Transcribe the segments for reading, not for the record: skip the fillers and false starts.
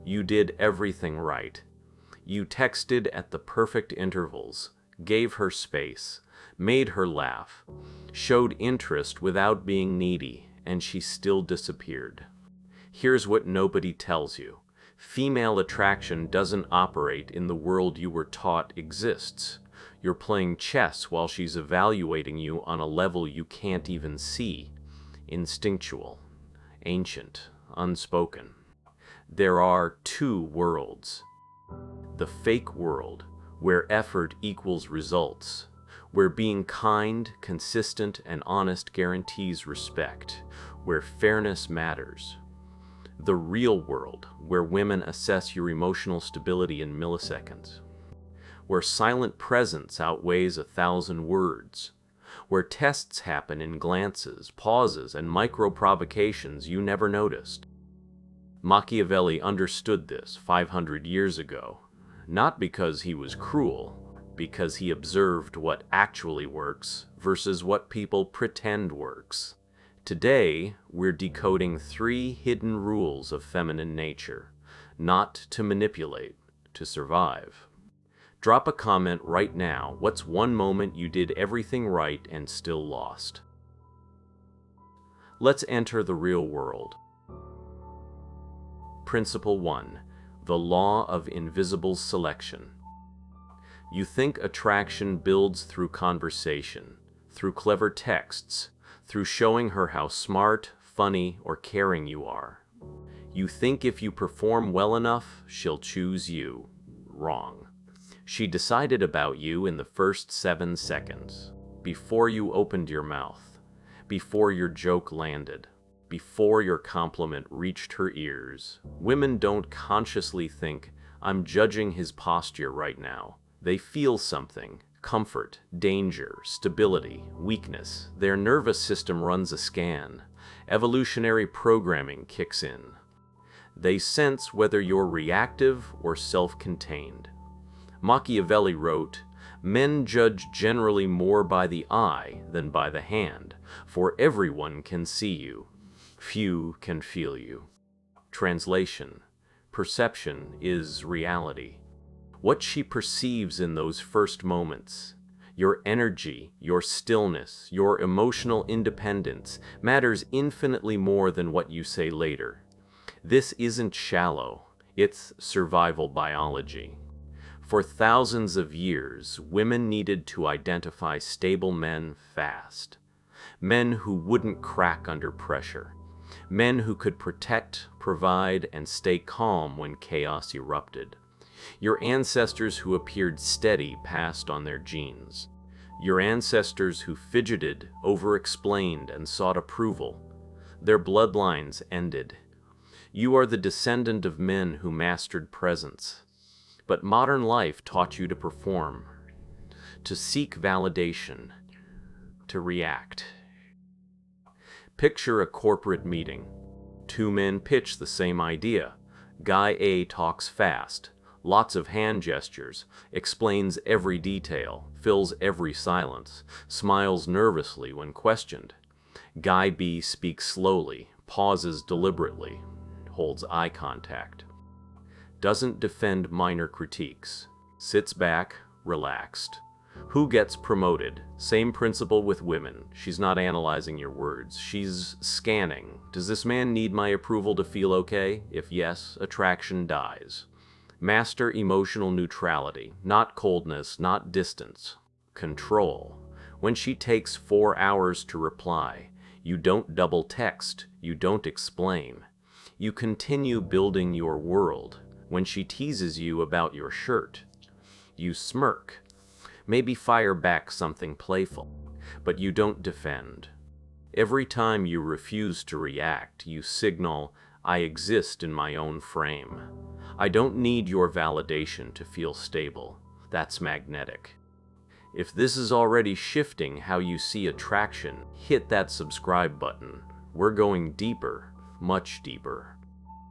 You did everything right. You texted at the perfect intervals, gave her space, made her laugh, showed interest without being needy, and she still disappeared. Here's what nobody tells you. Female attraction doesn't operate in the world you were taught exists. You're playing chess while she's evaluating you on a level you can't even see. Instinctual, ancient, unspoken. There are two worlds. The fake world, where effort equals results, where being kind, consistent, and honest guarantees respect, where fairness matters. The real world, where women assess your emotional stability in milliseconds, where silent presence outweighs 1,000 words, where tests happen in glances, pauses, and micro-provocations you never noticed. Machiavelli understood this 500 years ago, not because he was cruel, because he observed what actually works versus what people pretend works. Today, we're decoding 3 hidden rules of feminine nature, not to manipulate, to survive. Drop a comment right now. What's one moment you did everything right and still lost? Let's enter the real world. Principle 1. The law of invisible selection. You think attraction builds through conversation, through clever texts, through showing her how smart, funny, or caring you are. You think if you perform well enough, she'll choose you. Wrong. She decided about you in the first 7 seconds, before you opened your mouth, before your joke landed, before your compliment reached her ears. Women don't consciously think, I'm judging his posture right now. They feel something. Comfort, danger, stability, weakness. Their nervous system runs a scan. Evolutionary programming kicks in. They sense whether you're reactive or self-contained. Machiavelli wrote, "Men judge generally more by the eye than by the hand, for everyone can see you. Few can feel you." Translation: perception is reality. What she perceives in those first moments, your energy, your stillness, your emotional independence, matters infinitely more than what you say later. This isn't shallow, it's survival biology. For thousands of years, women needed to identify stable men fast. Men who wouldn't crack under pressure. Men who could protect, provide, and stay calm when chaos erupted. Your ancestors who appeared steady passed on their genes. Your ancestors who fidgeted, over-explained, and sought approval. Their bloodlines ended. You are the descendant of men who mastered presence. But modern life taught you to perform, to seek validation, to react. Picture a corporate meeting. 2 men pitch the same idea. Guy A talks fast, lots of hand gestures, explains every detail, fills every silence, smiles nervously when questioned. Guy B speaks slowly, pauses deliberately, holds eye contact. Doesn't defend minor critiques, sits back, relaxed. Who gets promoted? Same principle with women. She's not analyzing your words. She's scanning. Does this man need my approval to feel okay? If yes, attraction dies. Master emotional neutrality, not coldness, not distance. Control. When she takes 4 hours to reply, you don't double text, you don't explain. You continue building your world. When she teases you about your shirt, you smirk. Maybe fire back something playful, but you don't defend. Every time you refuse to react, you signal, I exist in my own frame. I don't need your validation to feel stable. That's magnetic. If this is already shifting how you see attraction, hit that subscribe button. We're going deeper, much deeper.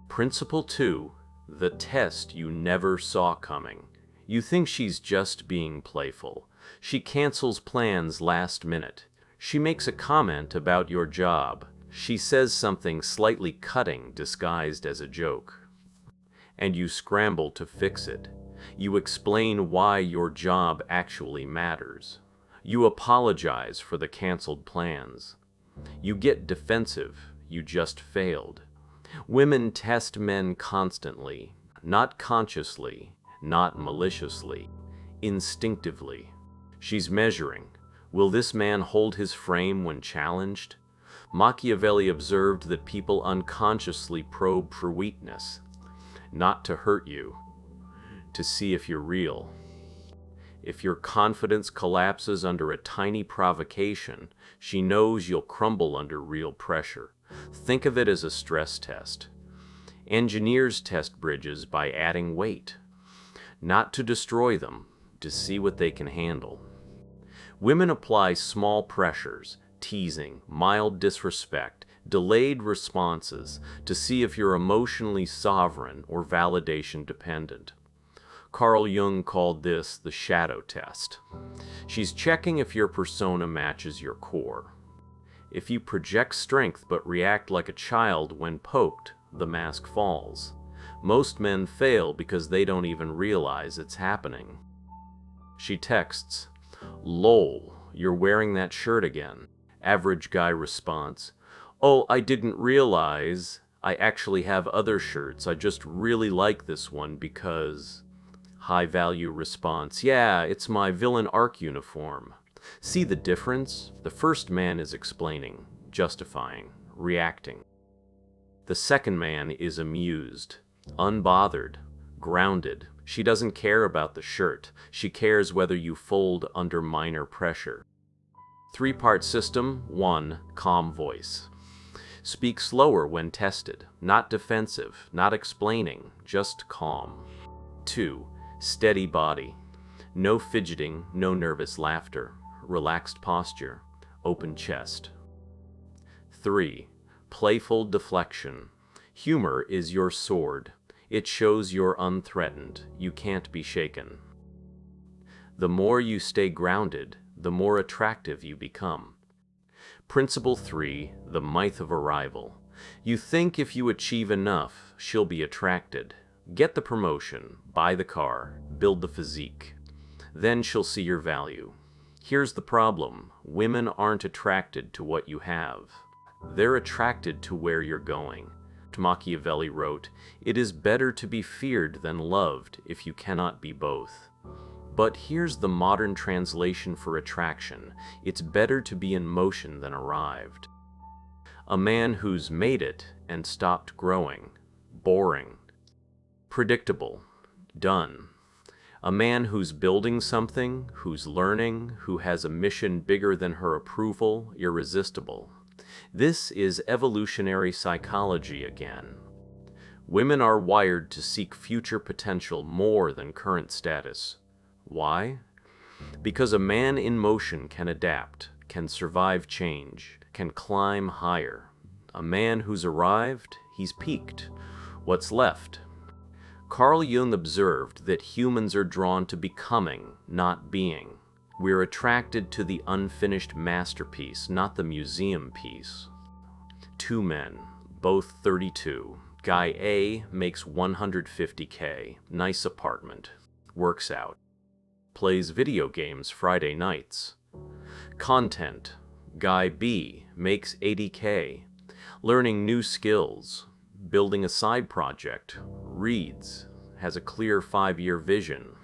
Principle 2. The test you never saw coming. You think she's just being playful. She cancels plans last minute. She makes a comment about your job. She says something slightly cutting disguised as a joke. and you scramble to fix it. You explain why your job actually matters. You apologize for the canceled plans. You get defensive. You just failed. Women test men constantly, not consciously, not maliciously, instinctively. She's measuring. Will this man hold his frame when challenged? Machiavelli observed that people unconsciously probe for weakness, not to hurt you, to see if you're real. If your confidence collapses under a tiny provocation, she knows you'll crumble under real pressure. Think of it as a stress test. Engineers test bridges by adding weight, not to destroy them, to see what they can handle. Women apply small pressures, teasing, mild disrespect, delayed responses, to see if you're emotionally sovereign or validation dependent. Carl Jung called this the shadow test. She's checking if your persona matches your core. If you project strength but react like a child when poked, the mask falls. Most men fail because they don't even realize it's happening. She texts, "Lol, you're wearing that shirt again." Average guy response, "Oh, I didn't realize. I actually have other shirts. I just really like this one because..." High-value response, "Yeah, it's my villain arc uniform." See the difference? The first man is explaining, justifying, reacting. The second man is amused, unbothered, grounded. She doesn't care about the shirt. She cares whether you fold under minor pressure. Three-part system. 1. Calm voice. Speak slower when tested. Not defensive, not explaining, just calm. 2. Steady body. No fidgeting, no nervous laughter. Relaxed posture. Open chest. 3. Playful deflection. Humor is your sword. It shows you're unthreatened. You can't be shaken. The more you stay grounded, the more attractive you become. Principle 3. The myth of arrival. You think if you achieve enough, she'll be attracted. Get the promotion, buy the car, build the physique. Then she'll see your value. Here's the problem. Women aren't attracted to what you have. They're attracted to where you're going. Machiavelli wrote, "It is better to be feared than loved if you cannot be both." But here's the modern translation for attraction. It's better to be in motion than arrived. A man who's made it and stopped growing. Boring. Predictable. Done. A man who's building something, who's learning, who has a mission bigger than her approval, irresistible. This is evolutionary psychology again. Women are wired to seek future potential more than current status. Why? Because a man in motion can adapt, can survive change, can climb higher. A man who's arrived, he's peaked. What's left? Carl Jung observed that humans are drawn to becoming, not being. We're attracted to the unfinished masterpiece, not the museum piece. Two men, both 32. Guy A makes $150K, nice apartment, works out, plays video games Friday nights. Content. Guy B makes $80K, learning new skills, building a side project, reads, has a clear 5-year vision.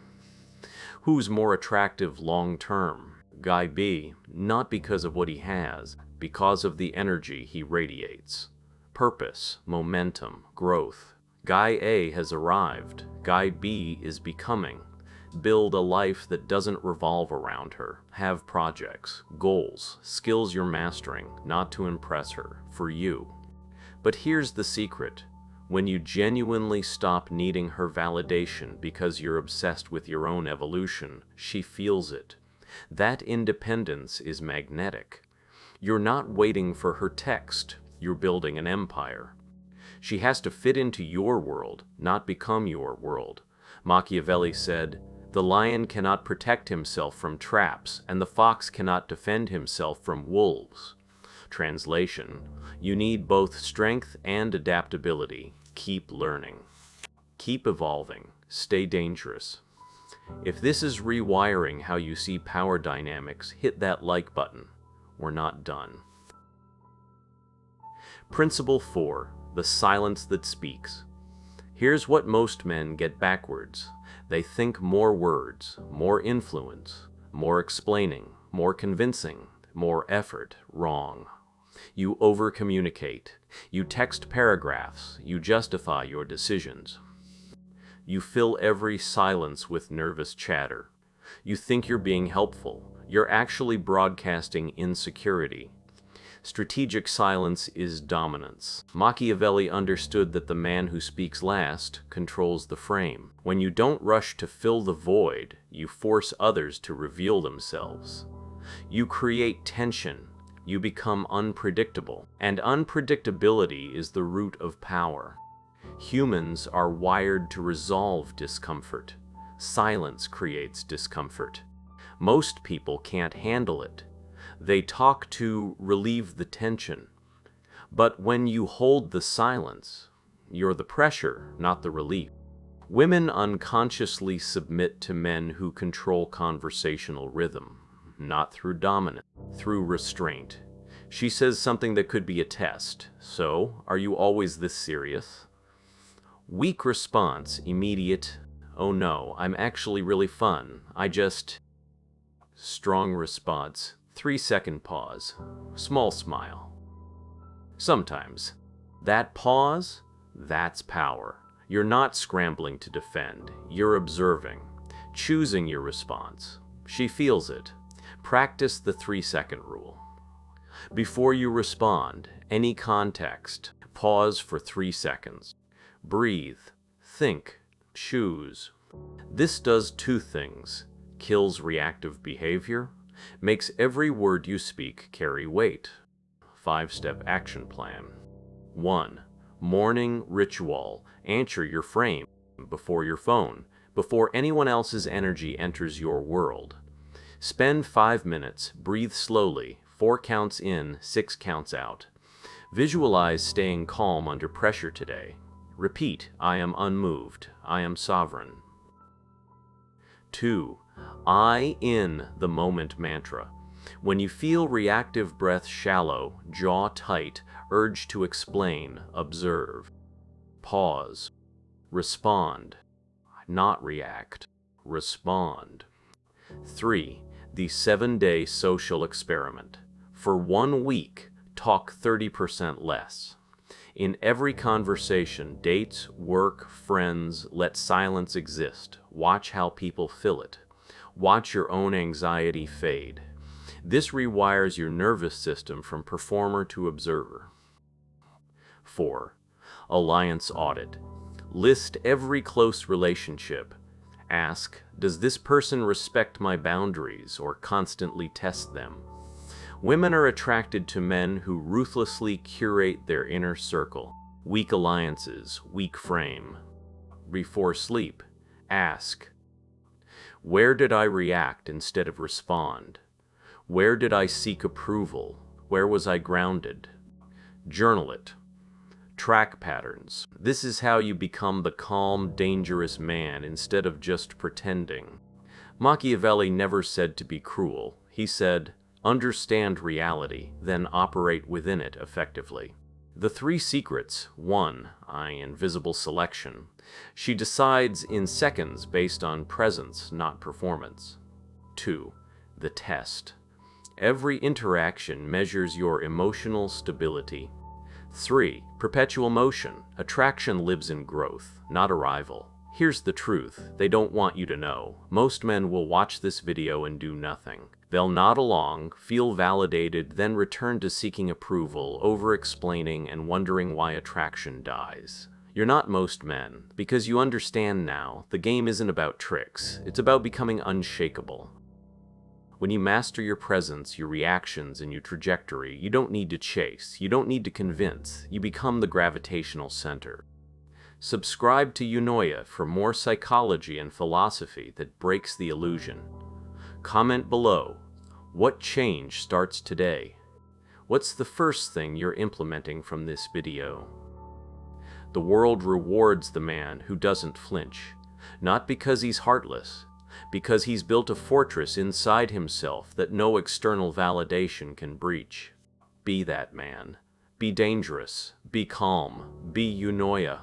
Who's more attractive long-term? Guy B, not because of what he has, because of the energy he radiates. Purpose, momentum, growth. Guy A has arrived. Guy B is becoming. Build a life that doesn't revolve around her. Have projects, goals, skills you're mastering, not to impress her, for you. But here's the secret. When you genuinely stop needing her validation because you're obsessed with your own evolution, she feels it. That independence is magnetic. You're not waiting for her text, you're building an empire. She has to fit into your world, not become your world. Machiavelli said, "The lion cannot protect himself from traps, and the fox cannot defend himself from wolves." Translation: you need both strength and adaptability. Keep learning. Keep evolving. Stay dangerous. If this is rewiring how you see power dynamics, hit that like button. We're not done. Principle 4. The silence that speaks. Here's what most men get backwards. They think more words, more influence, more explaining, more convincing, more effort. Wrong. You over-communicate. You text paragraphs. You justify your decisions. You fill every silence with nervous chatter. You think you're being helpful. You're actually broadcasting insecurity. Strategic silence is dominance. Machiavelli understood that the man who speaks last controls the frame. When you don't rush to fill the void, you force others to reveal themselves. You create tension. You become unpredictable. And unpredictability is the root of power. Humans are wired to resolve discomfort. Silence creates discomfort. Most people can't handle it. They talk to relieve the tension. But when you hold the silence, you're the pressure, not the relief. Women unconsciously submit to men who control conversational rhythm, not through dominance, through restraint. She says something that could be a test. So, are you always this serious? Weak response, immediate, oh no, I'm actually really fun, I just... Strong response, 3-second pause, small smile. Sometimes, that pause, that's power. You're not scrambling to defend, you're observing, choosing your response. She feels it. Practice the 3-second rule. Before you respond, any context, pause for 3 seconds. Breathe, think, choose. This does 2 things. Kills reactive behavior, makes every word you speak carry weight. 5-step action plan. 1. Morning ritual. Anchor your frame before your phone, before anyone else's energy enters your world. Spend 5 minutes, breathe slowly, 4 counts in, 6 counts out. Visualize staying calm under pressure today. Repeat, I am unmoved, I am sovereign. 2. I in the moment mantra. When you feel reactive breath shallow, jaw tight, urge to explain, observe. Pause. Respond. Not react. Respond. 3. The 7-day social experiment. For 1 week, talk 30% less. In every conversation, dates, work, friends, let silence exist. Watch how people fill it. Watch your own anxiety fade. This rewires your nervous system from performer to observer. 4. Alliance audit. List every close relationship. Ask, does this person respect my boundaries or constantly test them? Women are attracted to men who ruthlessly curate their inner circle. Weak alliances, weak frame. Before sleep, ask, where did I react instead of respond? Where did I seek approval? Where was I grounded? Journal it. Track patterns. This is how you become the calm, dangerous man instead of just pretending. Machiavelli never said to be cruel. He said, understand reality, then operate within it effectively. The 3 secrets. 1. Invisible selection. She decides in seconds based on presence, not performance. 2. The test. Every interaction measures your emotional stability. 3. Perpetual motion. Attraction lives in growth, not arrival. Here's the truth they don't want you to know. Most men will watch this video and do nothing. They'll nod along, feel validated, then return to seeking approval, over-explaining, and wondering why attraction dies. You're not most men, because you understand now, the game isn't about tricks, it's about becoming unshakable. When you master your presence, your reactions, and your trajectory, you don't need to chase, you don't need to convince, you become the gravitational center. Subscribe to Eunoia for more psychology and philosophy that breaks the illusion. Comment below, what change starts today? What's the first thing you're implementing from this video? The world rewards the man who doesn't flinch, not because he's heartless, because he's built a fortress inside himself that no external validation can breach. Be that man. Be dangerous. Be calm. Be eunoia.